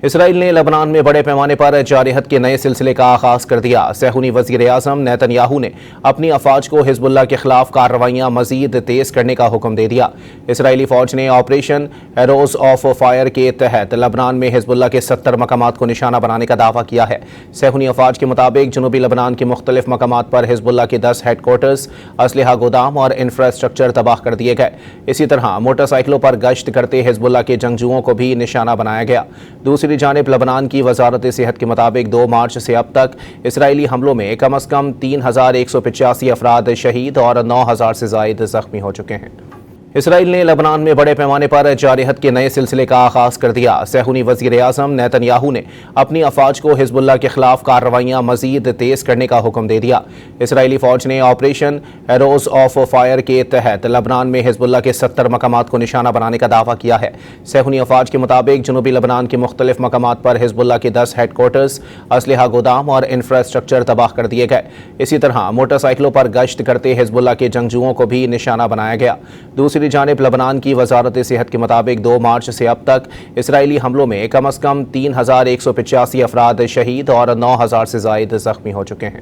اسرائیل نے لبنان میں بڑے پیمانے پر جارحیت کے نئے سلسلے کا آغاز کر دیا۔ صہیونی وزیر اعظم نیتن یاہو نے اپنی افواج کو حزب اللہ کے خلاف کارروائیاں مزید تیز کرنے کا حکم دے دیا۔ اسرائیلی فوج نے آپریشن ایروز آف فائر کے تحت لبنان میں حزب اللہ کے 70 مقامات کو نشانہ بنانے کا دعویٰ کیا ہے۔ صہیونی افواج کے مطابق جنوبی لبنان کے مختلف مقامات پر حزب اللہ کے 10 ہیڈ کوارٹرز، اسلحہ گودام اور انفراسٹرکچر تباہ کر دیے گئے۔ اسی طرح موٹر سائیکلوں پر گشت کرتے حزب اللہ کے جنگجوؤں کو بھی نشانہ بنایا گیا۔ دوسری جانب لبنان کی وزارت صحت کے مطابق 2 مارچ سے اب تک اسرائیلی حملوں میں کم از کم 3185 افراد شہید اور 9000 سے زائد زخمی ہو چکے ہیں۔ اسرائیل نے لبنان میں بڑے پیمانے پر جارحیت کے نئے سلسلے کا آغاز کر دیا۔ صہیونی وزیر اعظم نیتن یاہو نے اپنی افواج کو حزب اللہ کے خلاف کارروائیاں مزید تیز کرنے کا حکم دے دیا۔ اسرائیلی فوج نے آپریشن ایروز آف فائر کے تحت لبنان میں حزب اللہ کے 70 مقامات کو نشانہ بنانے کا دعویٰ کیا ہے۔ صہیونی افواج کے مطابق جنوبی لبنان کے مختلف مقامات پر حزب اللہ کے 10 ہیڈ کوارٹرز، اسلحہ گودام اور انفراسٹرکچر تباہ کر دیے گئے۔ اسی طرح موٹر سائیکلوں پر گشت کرتے حزب اللہ کے جنگجوؤں کو بھی نشانہ بنایا گیا۔ دوسری جانب لبنان کی وزارت صحت کے مطابق 2 مارچ سے اب تک اسرائیلی حملوں میں کم از کم 3185 افراد شہید اور 9000 سے زائد زخمی ہو چکے ہیں۔